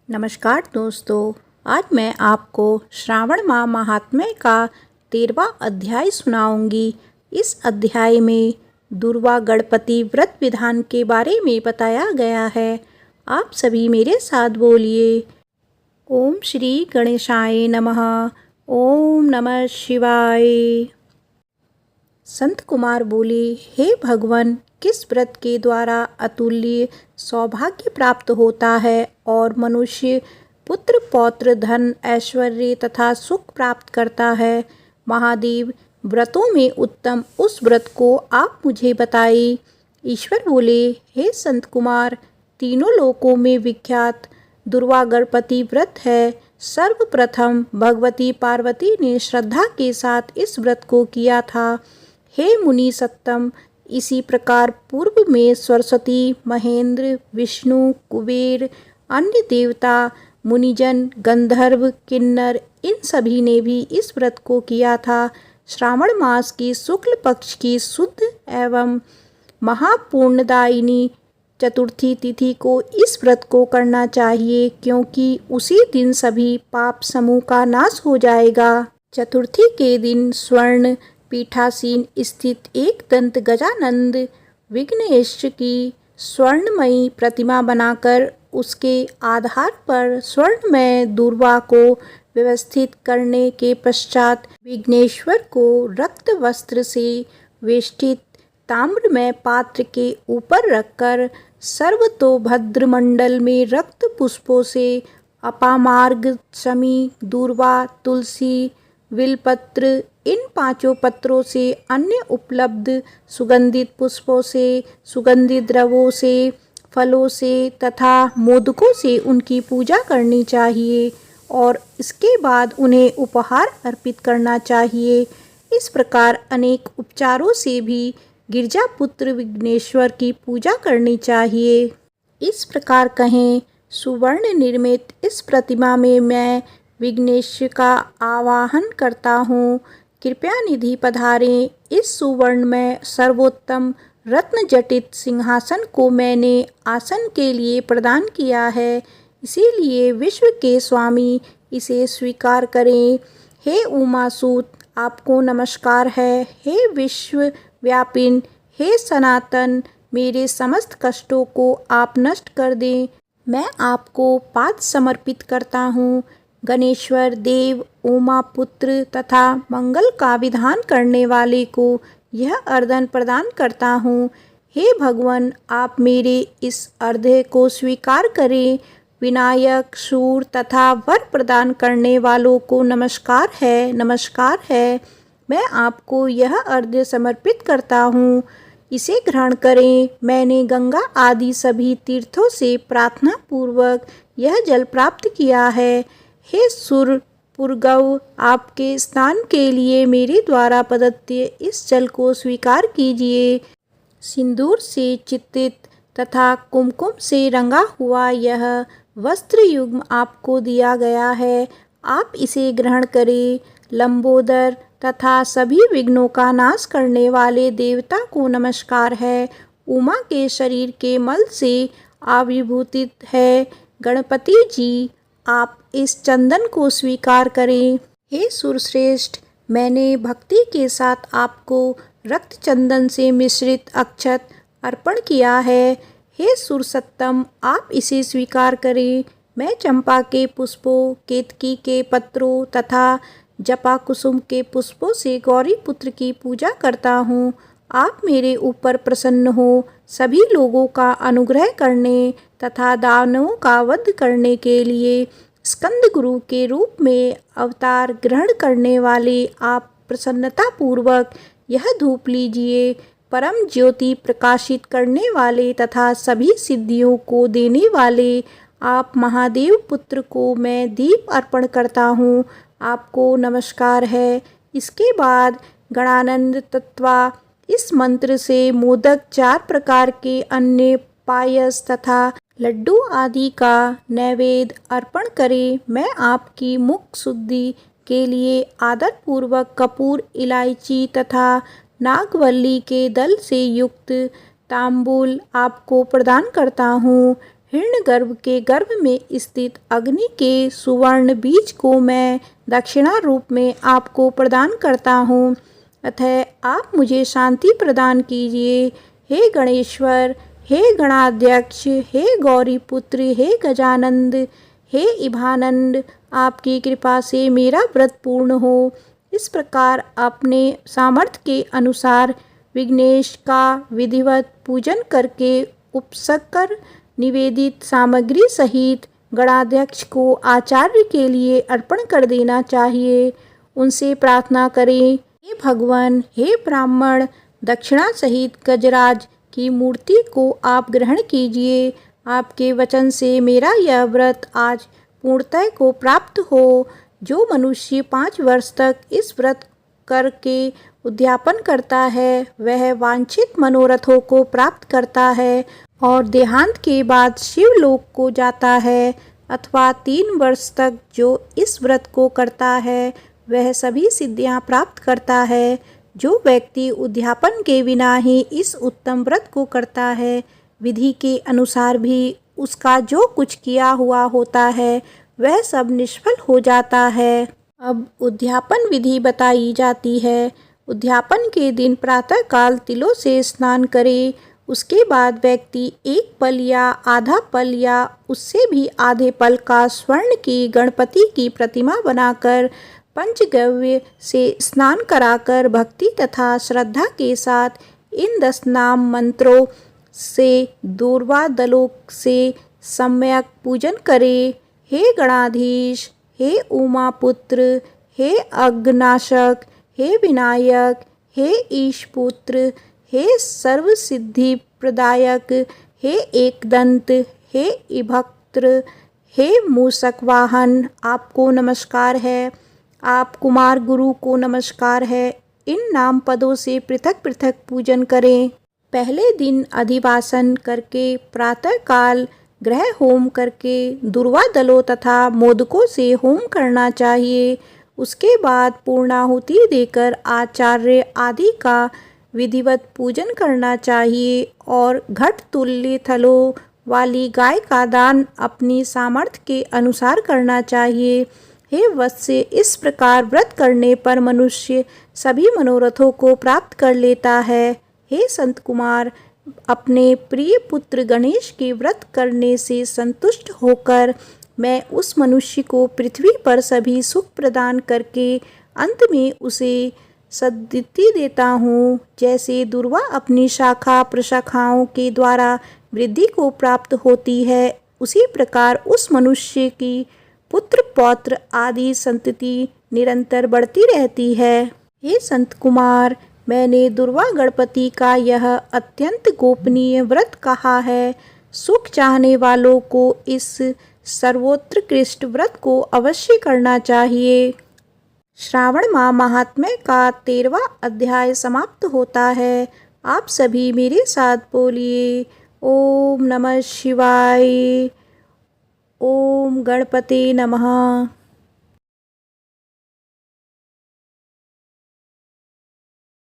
नमस्कार दोस्तों, आज मैं आपको श्रावण माह महात्म्य का 13वां अध्याय सुनाऊंगी। इस अध्याय में दुर्वा गणपति व्रत विधान के बारे में बताया गया है। आप सभी मेरे साथ बोलिए, ओम श्री गणेशाय नमः। ओम नमः शिवाय। संत कुमार बोले, हे भगवान, किस व्रत के द्वारा अतुल्य सौभाग्य प्राप्त होता है और मनुष्य पुत्र पौत्र धन ऐश्वर्य तथा सुख प्राप्त करता है। महादेव, व्रतों में उत्तम उस व्रत को आप मुझे बताइए। ईश्वर बोले, हे संत कुमार, तीनों लोकों में विख्यात दुर्वा गणपति व्रत है। सर्वप्रथम भगवती पार्वती ने श्रद्धा के साथ इस व्रत को किया था। हे मुनि सत्तम, इसी प्रकार पूर्व में सरस्वती, महेंद्र, विष्णु, कुबेर, अन्य देवता, मुनिजन, गंधर्व, किन्नर, इन सभी ने भी इस व्रत को किया था। श्रावण मास की शुक्ल पक्ष की शुद्ध एवं महापूर्णदायिनी चतुर्थी तिथि को इस व्रत को करना चाहिए, क्योंकि उसी दिन सभी पाप समूह का नाश हो जाएगा। चतुर्थी के दिन स्वर्ण पीठासीन स्थित एक दंत गजानंद विघ्नेश की स्वर्णमयी प्रतिमा बनाकर उसके आधार पर स्वर्णमय दुर्वा को व्यवस्थित करने के पश्चात विघ्नेश्वर को रक्त वस्त्र से वेष्टित ताम्रमय पात्र के ऊपर रखकर सर्वतोभद्र मंडल में रक्त पुष्पों से अपामार्ग, शमी, दूर्वा, तुलसी, विलपत्र, इन पांचों पत्रों से, अन्य उपलब्ध सुगंधित पुष्पों से, सुगंधित द्रवों से, फलों से तथा मोदकों से उनकी पूजा करनी चाहिए और इसके बाद उन्हें उपहार अर्पित करना चाहिए। इस प्रकार अनेक उपचारों से भी गिरजापुत्र विघ्नेश्वर की पूजा करनी चाहिए। इस प्रकार कहें, सुवर्ण निर्मित इस प्रतिमा में मैं विघ्नेश का आवाहन करता हूँ। कृपया निधि पधारें। इस सुवर्ण में सर्वोत्तम रत्न जटित सिंहासन को मैंने आसन के लिए प्रदान किया है, इसीलिए विश्व के स्वामी इसे स्वीकार करें। हे उमासूत, आपको नमस्कार है। हे विश्व व्यापिन, हे सनातन, मेरे समस्त कष्टों को आप नष्ट कर दें। मैं आपको पाद समर्पित करता हूँ। गणेश्वर देव, उमा पुत्र तथा मंगल का विधान करने वाले को यह अर्धन प्रदान करता हूँ। हे भगवान, आप मेरे इस अर्घ्य को स्वीकार करें। विनायक, शूर तथा वर प्रदान करने वालों को नमस्कार है, नमस्कार है। मैं आपको यह अर्घ्य समर्पित करता हूँ, इसे ग्रहण करें। मैंने गंगा आदि सभी तीर्थों से प्रार्थना पूर्वक यह जल प्राप्त किया है। हे सुर पुरगव, आपके स्नान के लिए मेरे द्वारा प्रदत्त इस जल को स्वीकार कीजिए। सिंदूर से चित्रित तथा कुमकुम से रंगा हुआ यह वस्त्र युग्म आपको दिया गया है, आप इसे ग्रहण करें। लंबोदर तथा सभी विघ्नों का नाश करने वाले देवता को नमस्कार है। उमा के शरीर के मल से आविर्भूतित है। गणपति जी, आप इस चंदन को स्वीकार करें। हे सुरश्रेष्ठ, मैंने भक्ति के साथ आपको रक्त चंदन से मिश्रित अक्षत अर्पण किया है। हे सुरसत्तम, आप इसे स्वीकार करें। मैं चंपा के पुष्पों, केतकी के पत्रों तथा जपा कुसुम के पुष्पों से गौरी पुत्र की पूजा करता हूँ। आप मेरे ऊपर प्रसन्न हो। सभी लोगों का अनुग्रह करने तथा दानवों का वध करने के लिए स्कंद गुरु के रूप में अवतार ग्रहण करने वाले आप प्रसन्नता पूर्वक यह धूप लीजिए। परम ज्योति प्रकाशित करने वाले तथा सभी सिद्धियों को देने वाले आप महादेव पुत्र को मैं दीप अर्पण करता हूँ, आपको नमस्कार है। इसके बाद गणानंद तत्वा इस मंत्र से मोदक, 4 प्रकार के अन्य पायस तथा लड्डू आदि का नैवेद्य अर्पण करें। मैं आपकी मुख शुद्धि के लिए आदर पूर्वक कपूर, इलायची तथा नागवल्ली के दल से युक्त तांबूल आपको प्रदान करता हूँ। हिरण्यगर्भ के गर्भ में स्थित अग्नि के सुवर्ण बीज को मैं दक्षिणा रूप में आपको प्रदान करता हूँ। अतः आप मुझे शांति प्रदान कीजिए। हे गणेश्वर, हे गणाध्यक्ष, हे गौरी पुत्र, हे गजानंद, हे इभानंद, आपकी कृपा से मेरा व्रत पूर्ण हो। इस प्रकार अपने सामर्थ्य के अनुसार विघ्नेश का विधिवत पूजन करके उपस्कर निवेदित सामग्री सहित गणाध्यक्ष को आचार्य के लिए अर्पण कर देना चाहिए। उनसे प्रार्थना करें, हे भगवान, हे ब्राह्मण, दक्षिणा सहित गजराज की मूर्ति को आप ग्रहण कीजिए। आपके वचन से मेरा यह व्रत आज पूर्णतः को प्राप्त हो। जो मनुष्य 5 वर्ष तक इस व्रत करके उद्यापन करता है वह वांछित मनोरथों को प्राप्त करता है और देहांत के बाद शिवलोक को जाता है। अथवा 3 वर्ष तक जो इस व्रत को करता है वह सभी सिद्धियां प्राप्त करता है। जो व्यक्ति उद्यापन के बिना ही इस उत्तम व्रत को करता है, विधि के अनुसार भी उसका जो कुछ किया हुआ होता है वह सब निष्फल हो जाता है। अब उद्यापन विधि बताई जाती है। उद्यापन के दिन प्रातःकाल तिलों से स्नान करे। उसके बाद व्यक्ति 1 पल या आधा पल या उससे भी आधे पल का स्वर्ण की गणपति की प्रतिमा बनाकर पंचगव्य से स्नान कराकर भक्ति तथा श्रद्धा के साथ इन 10 नाम मंत्रों से दूर्वा दलों से सम्यक पूजन करे। हे गणाधीश, हे उमापुत्र, हे अग्नाशक, हे विनायक, हे ईशपुत्र, हे सर्वसिद्धि प्रदायक, हे एकदंत, हे इभक्त्र, हे मूषक वाहन, आपको नमस्कार है। आप कुमार गुरु को नमस्कार है। इन नाम पदों से पृथक पृथक पूजन करें। पहले दिन अधिवासन करके प्रातःकाल ग्रह होम करके दुर्वा दलों तथा मोदकों से होम करना चाहिए। उसके बाद पूर्णाहुति देकर आचार्य आदि का विधिवत पूजन करना चाहिए और घट तुल्य थलों वाली गाय का दान अपनी सामर्थ्य के अनुसार करना चाहिए। हे वत्स्य, इस प्रकार व्रत करने पर मनुष्य सभी मनोरथों को प्राप्त कर लेता है। हे संत कुमार, अपने प्रिय पुत्र गणेश के व्रत करने से संतुष्ट होकर मैं उस मनुष्य को पृथ्वी पर सभी सुख प्रदान करके अंत में उसे सद्गति देता हूँ। जैसे दुर्वा अपनी शाखा प्रशाखाओं के द्वारा वृद्धि को प्राप्त होती है, उसी प्रकार उस मनुष्य की पुत्र पौत्र आदि संतति निरंतर बढ़ती रहती है। हे संत कुमार, मैंने दुर्वा गणपति का यह अत्यंत गोपनीय व्रत कहा है। सुख चाहने वालों को इस सर्वोत्कृष्ट व्रत को अवश्य करना चाहिए। श्रावण माह महात्म्य का 13वां अध्याय समाप्त होता है। आप सभी मेरे साथ बोलिए, ओम नमः शिवाय, ओम गणपते नमः।